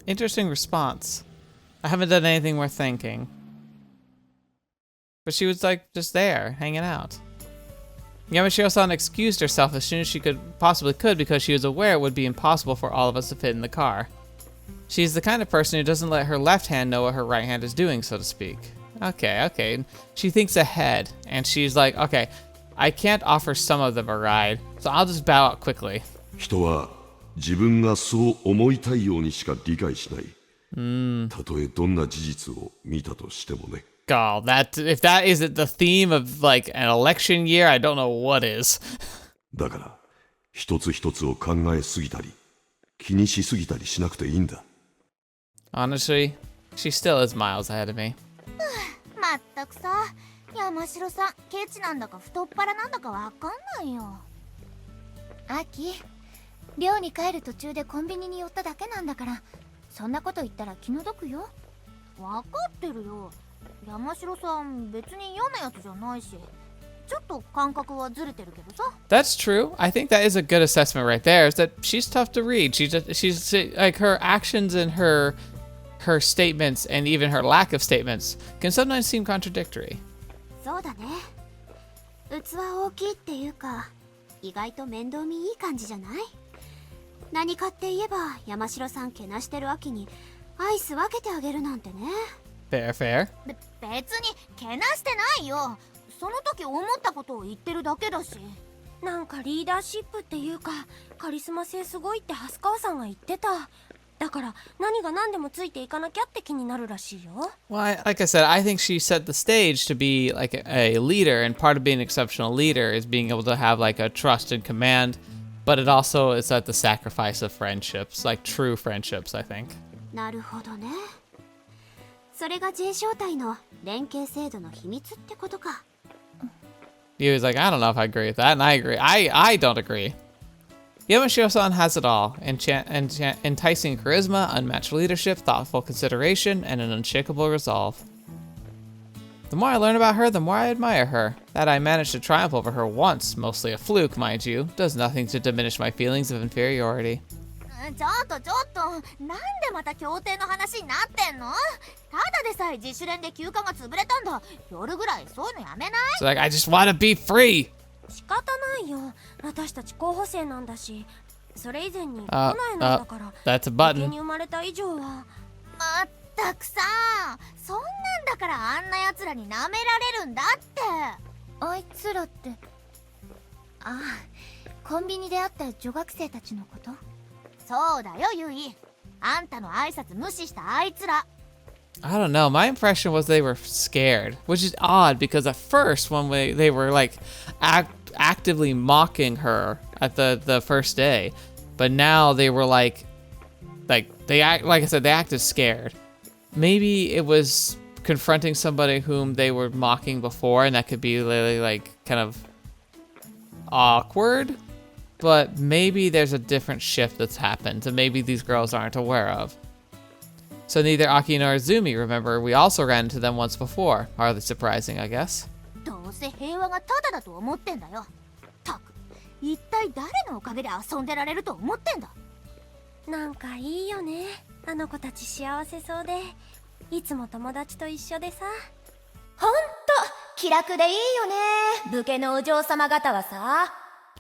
Interesting response. I haven't done anything worth thanking. But she was like just there, hanging out. Yamashiro-san excused herself as soon as she possibly could because she was aware it would be impossible for all of us to fit in the car. She's the kind of person who doesn't let her left hand know what her right hand is doing, so to speak. Okay. She thinks ahead, and she's like, okay, I can't offer some of them a ride, so I'll just bow out quickly. 人は自分がそう思いたいようにしか理解しない。たとえどんな事実を見たとしてもね。God, if that isn't the theme of like an election year, I don't know what is. だから一つ一つを考えすぎたり気にしすぎたりしなくていいんだ。Honestly, she still is miles ahead of me. まったくさ、山城さんケチなんだか太っ腹なんだかわかんないよ。アキ、寮に帰る途中でコンビニに寄っただけなんだから、そんなこと言ったら気の毒よ。わかってるよ。山城さん別に嫌なやつじゃないし、ちょっと感覚はずれてるけどさ。That's true. I think that is a good assessment right there. Is that she's tough to read. She's like her actions and her statements and even her lack of statements can sometimes seem contradictory. そうだね。器大きいっていうか、意外と面倒見いい感じじゃない？何かって言えば山城さんけなしてる秋にアイス分けてあげるなんてね。Fair. 別にけなしてないよ。その時思ったことを言ってるだけだし。なんかリーダーシップっていうかカリスマ性すごいって蓮川さんが言ってた。だから何が何でもついていかなきゃって気になるらしいよ。Well, like I said, I think she set the stage to be like a leader, and part of being an exceptional leader is being able to have like a trust and command, but it also is at the sacrifice of friendships, like true friendships, I think. なるほどね。それが J 小隊の連携制度の秘密ってことか。He was like, I don't know if I agree with that, and I agree. I don't agree. Yamashiro-san has it all: enticing charisma, unmatched leadership, thoughtful consideration, and an unshakable resolve. The more I learn about her, the more I admire her. That I managed to triumph over her once, mostly a fluke, mind you, does nothing to diminish my feelings of inferiority. ちょっとなんでまた協定の話になってんの？ただでさえ自主練で休暇が潰れたんだ。夜ぐらいそういうのやめない？ So like, I just want to be free! 仕方ないよ。私たち候補生なんだし、それ以前に都内なんだから。That's a 家 button. に生まれた以上は。まったくさ、そんなんだからあんな奴らに舐められるんだって。あいつらって、コンビニで会った女学生たちのこと？そうだよ、ユイ。あんたの挨拶無視したあいつら。I don't know. My impression was they were scared, which is odd because at first, when they were like actively mocking her at the first day, but now they were like they acted scared. Maybe it was confronting somebody whom they were mocking before, and that could be really like kind of awkward. But maybe there's a different shift that's happened, and maybe these girls aren't aware of. So neither Aki nor Azumi remember we also ran into them once before. Hardly surprising, I guess. どうせ平和がただだと思ってんだよ。たく、一体誰のおかげで遊んでられると思ってんだ。なんかいいよね。あの子たち幸せそうで、いつも友達と一緒でさ。ほんと気楽でいいよね。武家のお嬢様方はさ。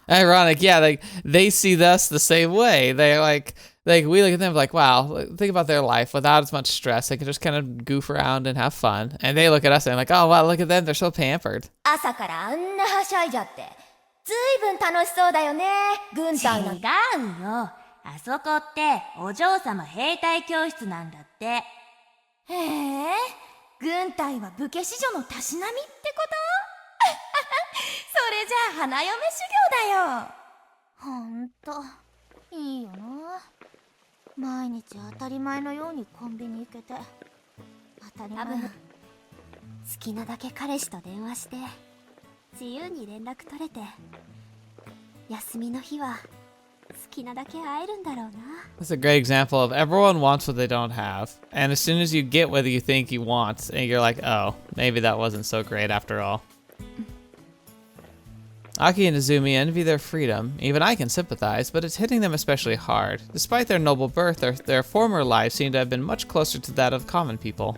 Ironic, yeah, like they see us the same way. They like we look at them like, wow, think about their life without as much stress. They can just kind of goof around and have fun. And they look at us and like, oh wow, look at them, they're so pampered. 朝からあんなはしゃいじゃって、ずいぶん楽しそうだよね。軍隊の。違うよ。あそこってお嬢様兵隊教室なんだって。へえ、軍隊は武家子女のたしなみってこ花嫁修行だよ。ほんといいよな。毎日当たり前のようにコンビニ行けて、当たり前の。多分好きなだけ彼氏と電話して自由に連絡取れて、休みの日は好きなだけ会えるんだろうな。 That's a great example of everyone wants what they don't have, and as soon as you get what you think you want, and you're like, oh, maybe that wasn't so great after all. Aki and Izumi envy their freedom. Even I can sympathize, but it's hitting them especially hard. Despite their noble birth, their former lives seem to have been much closer to that of common people.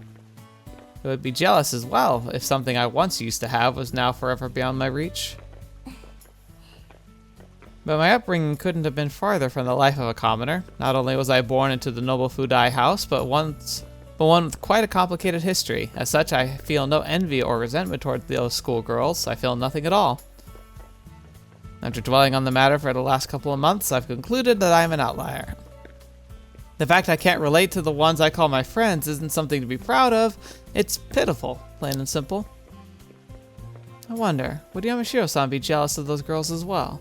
I would be jealous as well if something I once used to have was now forever beyond my reach. But my upbringing couldn't have been farther from the life of a commoner. Not only was I born into the noble Fudai house, but one with quite a complicated history. As such, I feel no envy or resentment toward those schoolgirls. I feel nothing at all. After dwelling on the matter for the last couple of months, I've concluded that I'm an outlier. The fact I can't relate to the ones I call my friends isn't something to be proud of. It's pitiful, plain and simple. I wonder, would Yamashiro-san be jealous of those girls as well?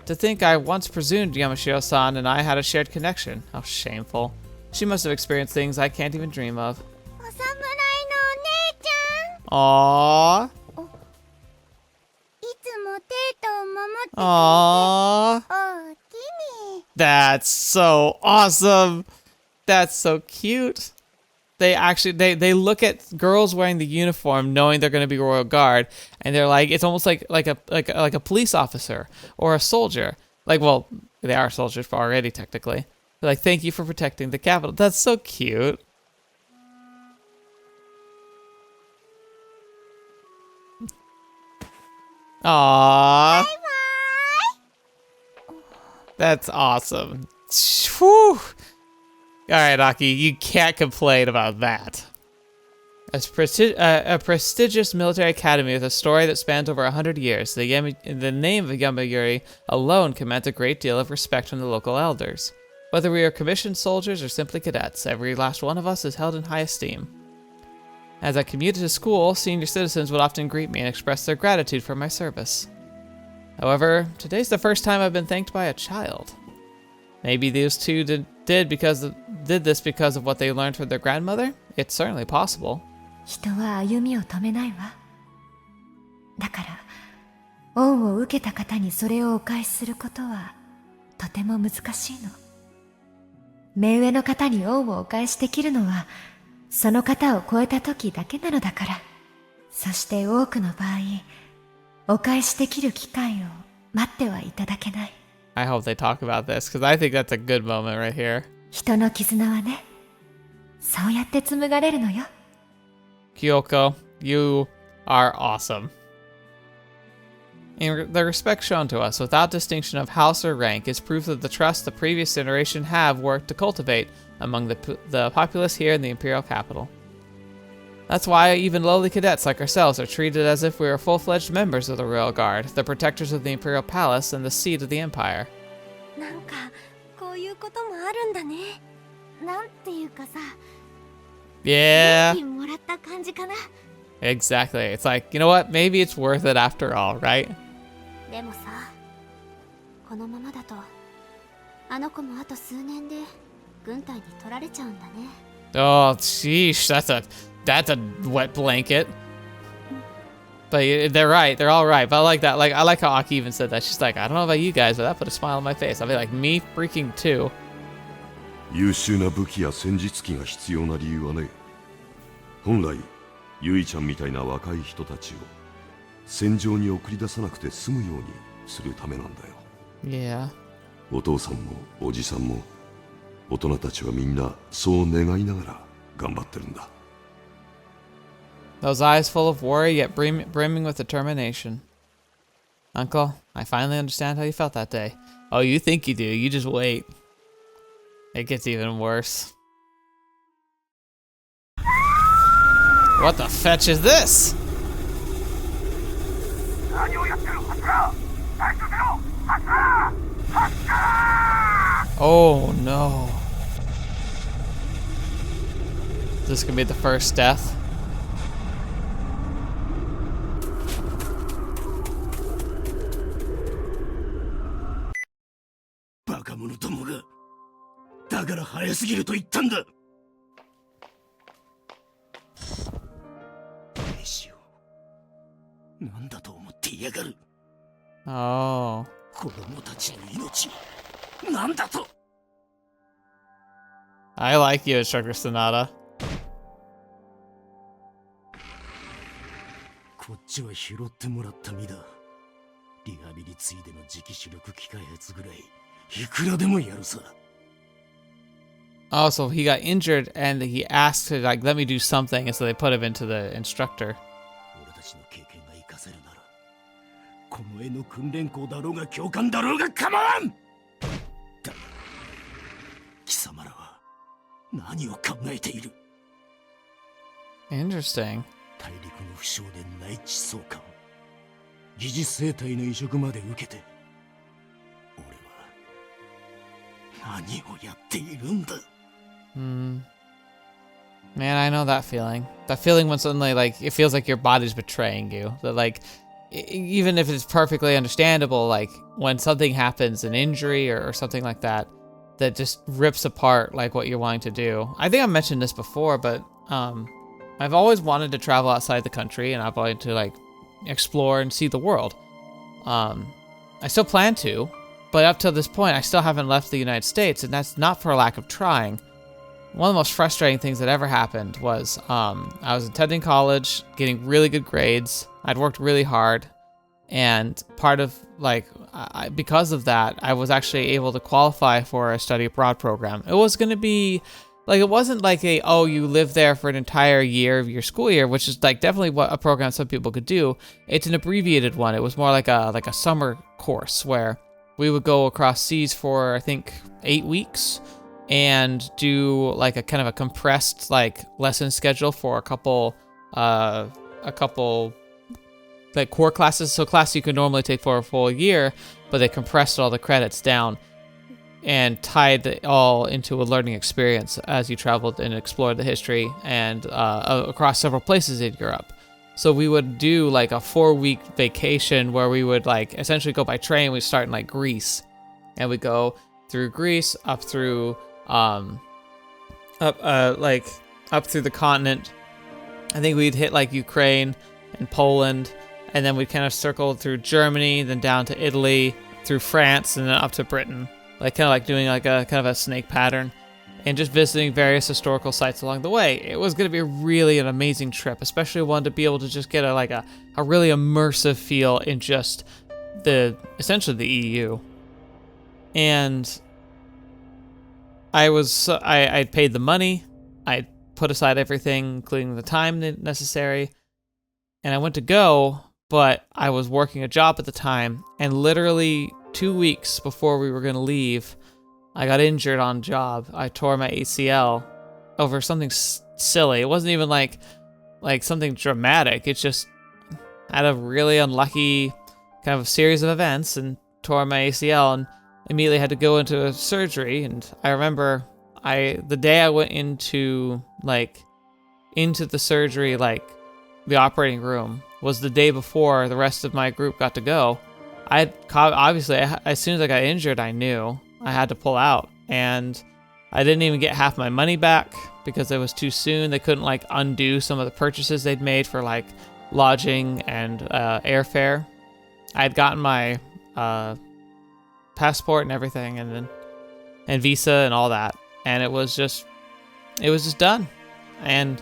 To think I once presumed Yamashiro-san and I had a shared connection. How shameful. She must have experienced things I can't even dream of. お侍のお姉ちゃん。 Aww. いつもデートを守ってくれて Aww. おおきに。 That's so awesome. That's so cute. They actually they look at girls wearing the uniform knowing they're going to be Royal Guard, and they're like, it's almost like a police officer or a soldier. Like, well, they are soldiers already technically. They're like, thank you for protecting the capital. That's so cute. Aww. Bye bye. That's awesome. Whew. Alright, Aki, you can't complain about that. A prestigious military academy with a story that spans over 100 years, the name of Yamayuri alone commands a great deal of respect from the local elders. Whether we are commissioned soldiers or simply cadets, every last one of us is held in high esteem. As I commuted to school, senior citizens would often greet me and express their gratitude for my service. However, today's the first time I've been thanked by a child. Maybe these two did this because of what they learned from their grandmother? It's certainly possible. 人は歩みを止めないわ。だから恩を受けた方にそれをお返しすることはとても難しいの。目上の方に恩をお返しできるのはその方を超えた時だけなのだから。そして多くの場合お返しできる機会を待ってはいただけない。 I hope they talk about this, because I think that's a good moment right here. 人の絆はね、そうやって紡がれるのよ。 Kyoko, you are awesome. And the respect shown to us without distinction of house or rank is proof of the trust the previous generation have worked to cultivate among the populace here in the Imperial capital. That's why even lowly cadets like ourselves are treated as if we were full-fledged members of the Royal Guard, the protectors of the Imperial Palace and the seat of the Empire. なんかこういうこともあるんだね。なんていうかさ、 Yeah, 元気もらった感じかな。 exactly. It's like, you know what? Maybe it's worth it after all, right? でもさ、このままだとあの子もあと数年で軍隊に取られちゃうんだね。 Oh, sheesh, that's a wet blanket. But they're right. They're all right. But I like that. Like, I like how Aki even said that. She's like, I don't know about you guys, but that put a smile on my face. I'll be like, me freaking too. 優秀な武器や戦術機が必要な理由はね、本来ユイちゃんみたいな若い人たちを戦場に送り出さなくて済むようにするためなんだよ。 Yeah. お父さんもおじさんも大人たちはみんなそう願いながら頑張ってるんだ。 Those eyes full of worry, yet brimming with determination. Uncle, I finally understand how you felt that day. Oh, you think you do. You just wait. It gets even worse. What the fetch is this? Oh no. Is this gonna be the first death? 若者どもが。だから早すぎると言ったんだ。兵士を何だと思っていやがる。 Oh. 子供たちの命を何だと。 I like you, Instructor Sonata. こっちは拾ってもらった身だ。リハビリついでの磁気主力機開発ぐらいいくらでもやるさ。 Oh, so he got injured and he asked to like let me do something, and so they put him into the instructor. 俺たちの経験が活かせるなら、この絵の訓練校だろうが教官だろうが構わん。だが貴様らは何を考えている。 Interesting. 大陸の負傷で内地送還、疑似生体の移植まで受けて、俺は何をやっているんだ。 Man, I know that feeling. That feeling when suddenly, like, it feels like your body's betraying you. That, like, even if it's perfectly understandable, like, when something happens, an injury or something like that, that just rips apart, like, what you're wanting to do. I think I mentioned this before, but, I've always wanted to travel outside the country, and I've wanted to, like, explore and see the world. I still plan to, but up till this point, I still haven't left the United States, and that's not for a lack of trying. One of the most frustrating things that ever happened was I was attending college, getting really good grades. I'd worked really hard, and part of, like, because of that, I was actually able to qualify for a study abroad program. It was going to be, like, it wasn't like you live there for an entire year of your school year, which is, like, definitely what a program some people could do. It's an abbreviated one. It was more like a summer course where we would go across seas for, I think, 8 weeks. And do like a kind of a compressed like lesson schedule for a couple like core classes. So class you could normally take for a full year, but they compressed all the credits down and tied it all into a learning experience as you traveled and explored the history and across several places in Europe. So we would do like a 4-week vacation where we would like essentially go by train. We'd start in like Greece, and we'd go through Greece up through up through the continent. I think we'd hit like Ukraine and Poland, and then we'd kind of circle through Germany, then down to Italy, through France, and then up to Britain. Like kind of like doing like a kind of a snake pattern, and just visiting various historical sites along the way. It was going to be really an amazing trip, especially one to be able to just get a really immersive feel in just essentially the EU. And I paid the money, I put aside everything, including the time necessary, and I went to go, but I was working a job at the time, and literally 2 weeks before we were going to leave, I got injured on job. I tore my ACL over something silly. It wasn't even like something dramatic. It's just I had a really unlucky kind of series of events and tore my ACL and immediately had to go into a surgery. And I remember the day I went into the surgery, like the operating room, was the day before the rest of my group got to go. Obviously, as soon as I got injured, I knew I had to pull out, and I didn't even get half my money back because it was too soon. They couldn't like undo some of the purchases they'd made for like lodging and airfare. I had gotten my passport and everything, and visa and all that, and it was just done. And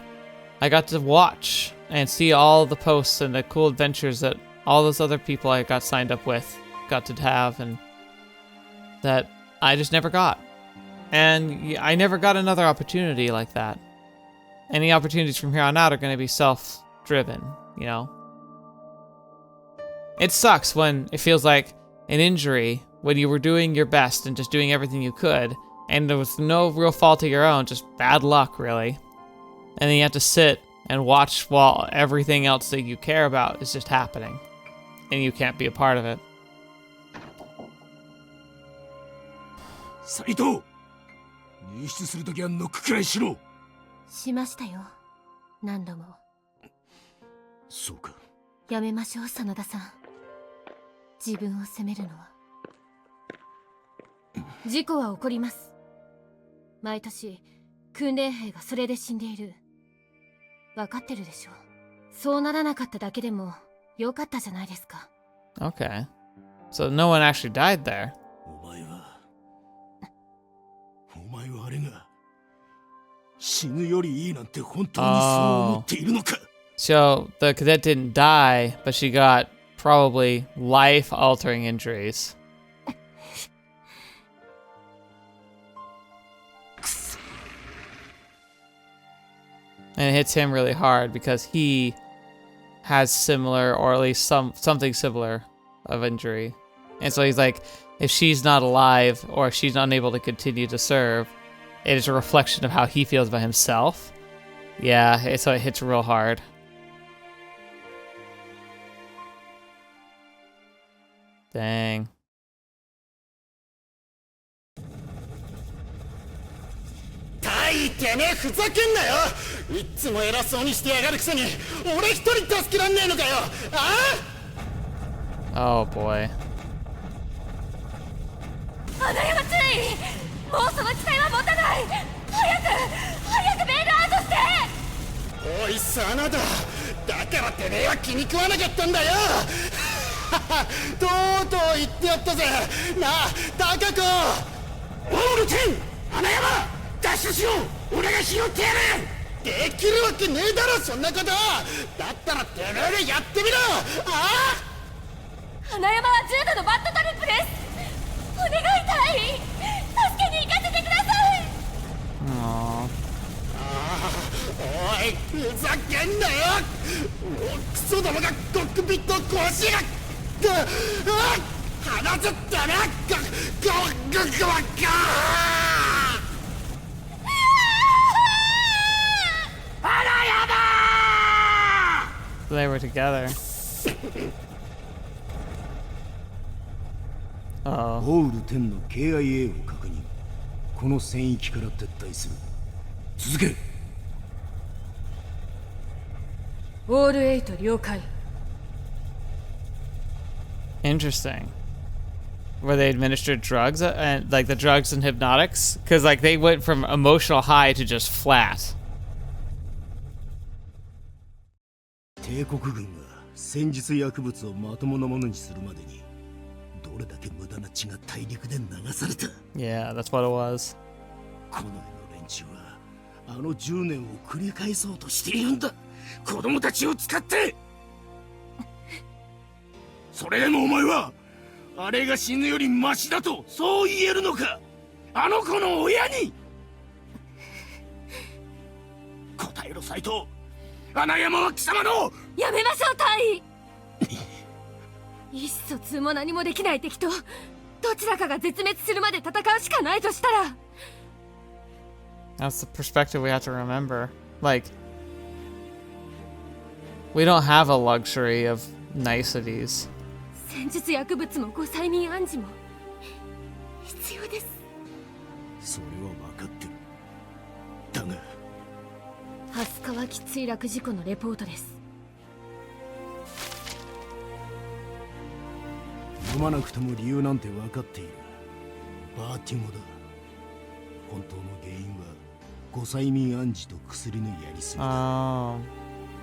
I got to watch and see all the posts and the cool adventures that all those other people I got signed up with got to have, and that I just never got. And I never got another opportunity like that. Any opportunities from here on out are going to be self-driven, you know? It sucks when it feels like an injury when you were doing your best and just doing everything you could, and there was no real fault of your own, just bad luck, really. And then you have to sit and watch while everything else that you care about is just happening, and you can't be a part of it. 斉藤、入室するときはノックくらいしろ。しましたよ、何度も。そうか。やめましょう、真田さん。自分を責めるのは。事故は起こります。毎年訓練兵がそれで死んでいる。分かってるでしょ。そうならなかっただけでもよかったじゃないですか。 Okay. So no one actually died there. お前はあれが死ぬよりいいなんて本当にそう思っているのか。 So the cadet didn't die, but she got probably life-altering injuries. And it hits him really hard because he has similar, or at least something similar of injury. And so he's like, if she's not alive or if she's unable to continue to serve, it is a reflection of how he feels about himself. Yeah, so it hits real hard. Dang. 大てめえふざけんなよ。いっつも偉そうにしてやがるくせに俺一人助けらんねえのかよ。Oh boy. 花山注意。もうその機体は持たない。早くベイルアウトして。おい真田、だからてめえは気に食わなかったんだよ。とうとう言ってやったぜ。なあタカ子、オール10花山脱出しろ。俺が拾ってやる。できるわけねえだろそんなこと。だったらてめえでやってみろ。花山は重度のバッドトリップです。お願いたい。助けに行かせてください。おいふざけんなよ。クソどもがコックピットを壊しやがっ。離せってな。They were together. Oh. ホール10の KIA を確認。この戦域から撤退する。続け。オール8了解。 Interesting. Where they administered drugs and like the drugs and hypnotics, because like they went from emotional high to just flat. 帝国軍が戦術薬物をまともなものにするまでにどれだけ無駄な血が大陸で流された。 Yeah, that's what it was. この世の連中はあの10年を繰り返そうとしているんだ。子供たちを使って。それでもお前はあれが死ぬよりマシだとそう言えるのか。あの子の親に。答えろ斎藤。穴山は貴様の。やめましょう隊員。意思疎通も何もできない敵とどちらかが絶滅するまで戦うしかないとしたら。 That's the perspective we have to remember. Like, we don't have a luxury of niceties. 戦術薬物もご催眠暗示も必要です。それは分かってる。だが蓮川機墜落事故のレポートです。読まなくても理由なんて分かっている。バーティモだ。本当の原因はご催眠暗示と薬のやりすぎだ。Oh.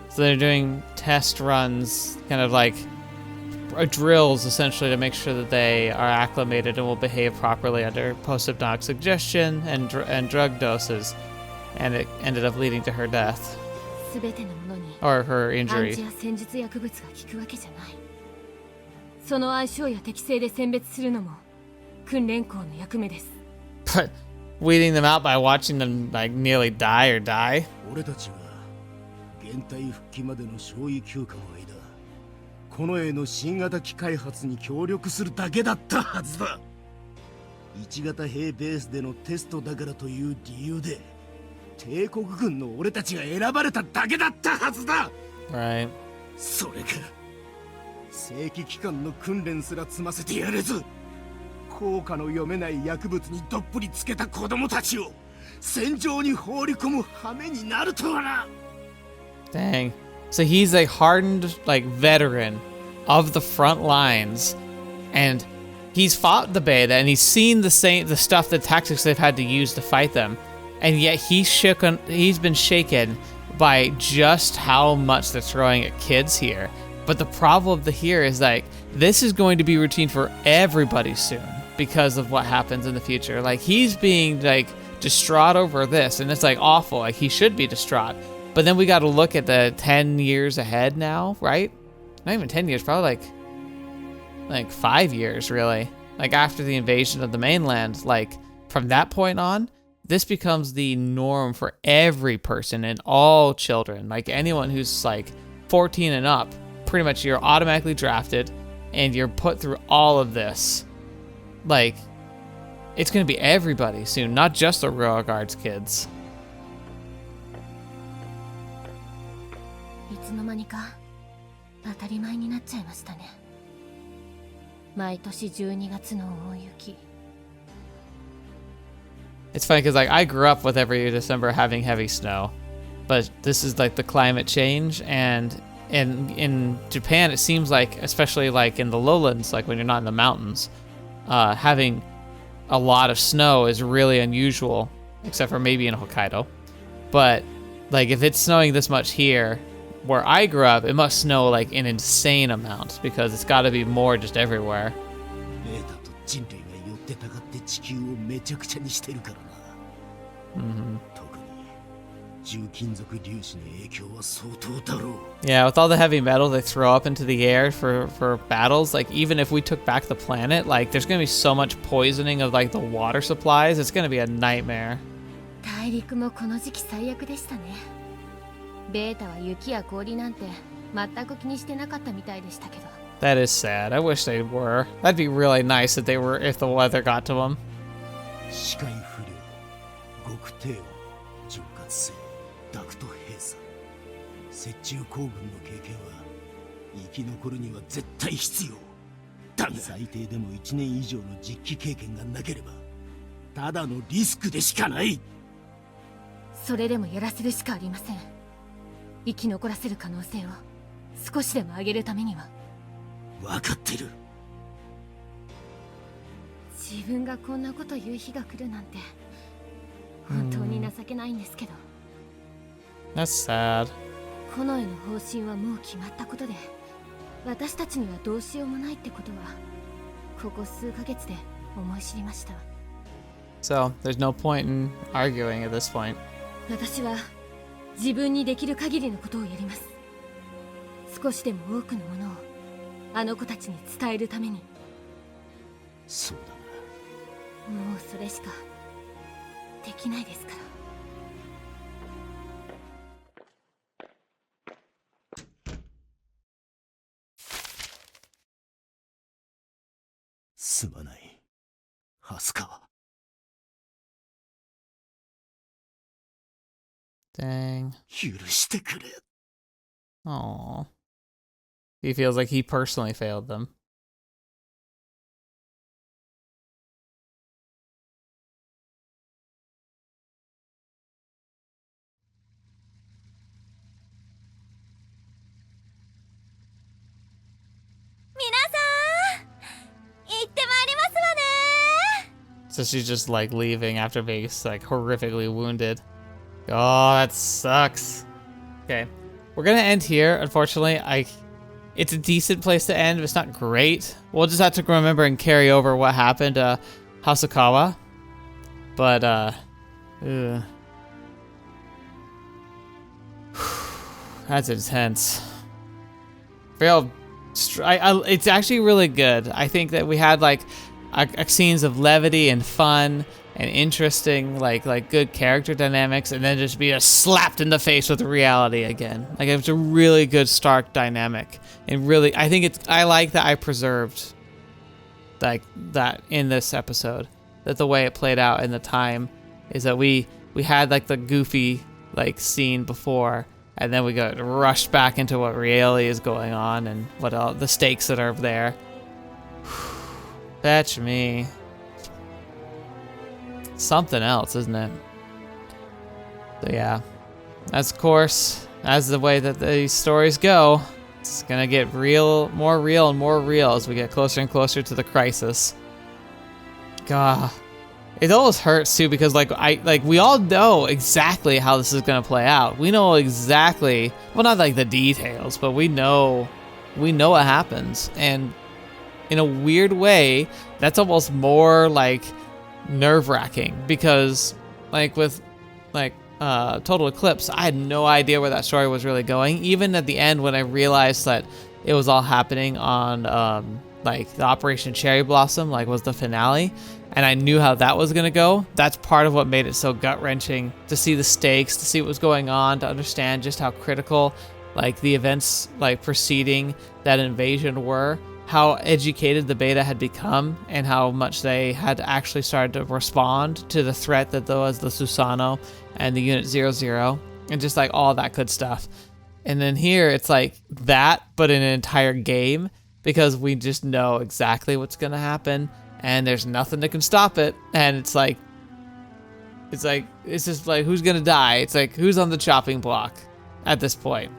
So they're doing test runs, kind of like drills essentially to make sure that they are acclimated and will behave properly under post-hypnotic suggestion and drug doses. And it ended up leading to her death. 全てのものに Or her 暗 injury. 示や戦術薬物が効くわけじゃない。その相性や適性で選別するのも訓練校の役目です。 But weeding them out by watching them like nearly die or die? 俺たちは現体復帰までの少尉休暇の間、この絵の新型機開発に協力するだけだったはずだ。1型兵ベースでのテストだからという理由で帝国軍の俺たちが選ばれただけだったはずだ。 Right. それが正規機関の訓練すら積ませてやれず、効果の読めない薬物にどっぷりつけた子供たちを戦場に放り込む羽目になるとはな。 Dang. So he's a hardened like veteran of the front lines, and he's fought the beta and he's seen the stuff, the tactics they've had to use to fight them, and yet he's been shaken by just how much they're throwing at kids here. But the problem here is like this is going to be routine for everybody soon because of what happens in the future. Like he's being like distraught over this, and it's like awful. Like he should be distraught. But then we got to look at the 10 years ahead now, right? Not even 10 years, probably like 5 years, really. Like after the invasion of the mainland, like from that point on, this becomes the norm for every person and all children. Like anyone who's like 14 and up, pretty much you're automatically drafted and you're put through all of this. Like, it's going to be everybody soon, not just the Royal Guards kids. いつの間にか当たり前になっちゃいましたね。毎年12月の大雪。 It's funny because like I grew up with every December having heavy snow, but this is like the climate change, and in Japan it seems like, especially like in the lowlands, like when you're not in the mountains, having a lot of snow is really unusual, except for maybe in Hokkaido. But like if it's snowing this much here, where I grew up, it must snow like an insane amount because it's got to be more just everywhere. 人類が寄ってたかって地球をめちゃくちゃにしてるからな。特に重金属粒子の影響は相当だろう。 Yeah, with all the heavy metal they throw up into the air for battles, like even if we took back the planet, like there's gonna be so much poisoning of like the water supplies, it's gonna be a nightmare. 大陸もこの時期最悪でしたね。ベータは雪や氷なんて全く気にしてなかったみたいでしたけど。 That is sad. I wish they were. That'd be really nice if they were, if the weather got to them. 視界不良、極低温、潤滑性、ダクト閉鎖、雪中行軍の経験は生き残るには絶対必要。だが最低でも1年以上の実機経験がなければただのリスクでしかない。それでもやらせるしかありません。生き残らせる可能性を少しでも上げるためには。 分かってる。自分がこんなこと言う日が来るなんて本当に情けないんですけど。 That's sad. この絵の方針はもう決まったことで、私たちにはどうしようもないってことはここ数ヶ月で思い知りました。 So there's no point in arguing at this point. 私は自分にできる限りのことをやります。少しでも多くのものを あの子たちに伝えるために。そうだな。もうそれしかできないですから。すまない、ハスカ。 Dang. 許してくれ。 Aww. He feels like he personally failed them. So she's just like leaving after being like horrifically wounded. Oh, that sucks. Okay, we're gonna end here. Unfortunately, it's a decent place to end, but it's not great. We'll just have to remember and carry over what happened to Hasakawa. But, that's intense. It's actually really good. I think that we had like scenes of levity and fun and interesting, like good character dynamics, and then just be slapped in the face with reality again. Like it was a really good stark dynamic, and really, I like that I preserved like that in this episode. That the way it played out in the time is that we had like the goofy like scene before, and then we got rushed back into what really is going on and what all the stakes that are there. Fetch me. Something else, isn't it? So yeah, as of course, as the way that these stories go, it's gonna get more real and more real as we get closer and closer to the crisis. it almost hurts too, because we all know exactly how this is gonna play out. We know exactly, well, not like the details, but we know what happens. And in a weird way, that's almost more like nerve-wracking, because like with Total Eclipse, I had no idea where that story was really going. Even at the end, when I realized that it was all happening on like the Operation Cherry Blossom, like was the finale, and I knew how that was gonna go. That's part of what made it so gut-wrenching, to see the stakes, to see what was going on, to understand just how critical like the events like preceding that invasion were, how educated the beta had become, and how much they had actually started to respond to the threat that was the Susano and the Unit 00, and just like all that good stuff. And then here it's like that, but in an entire game, because we just know exactly what's gonna happen, and there's nothing that can stop it. And it's just like who's gonna die? It's like who's on the chopping block at this point,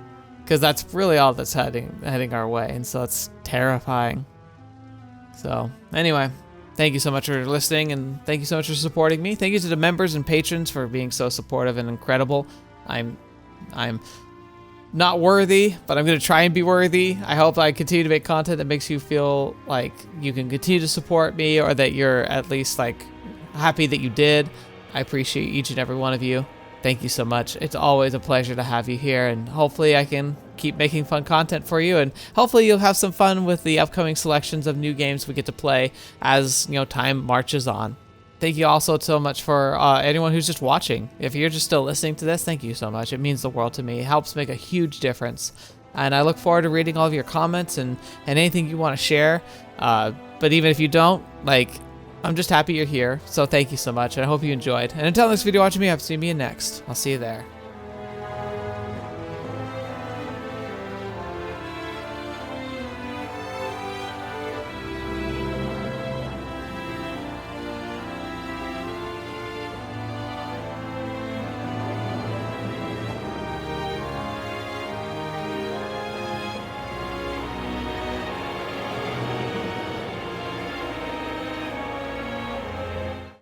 because that's really all that's heading our way, and so it's terrifying. So anyway, thank you so much for listening, and thank you so much for supporting me. Thank you to the members and patrons for being so supportive and incredible. I'm not worthy, but I'm going to try and be worthy. I hope I continue to make content that makes you feel like you can continue to support me, or that you're at least like happy that you did. I appreciate each and every one of you. Thank you so much. It's always a pleasure to have you here, and hopefully I can keep making fun content for you, and hopefully you'll have some fun with the upcoming selections of new games we get to play as, you know, time marches on. Thank you also so much for anyone who's just watching. If you're just still listening to this, thank you so much. It means the world to me. It helps make a huge difference. And I look forward to reading all of your comments and anything you want to share. But even if you don't, like, I'm just happy you're here. So thank you so much. And I hope you enjoyed. And until next video watching me, I've seen you next. I'll see you there.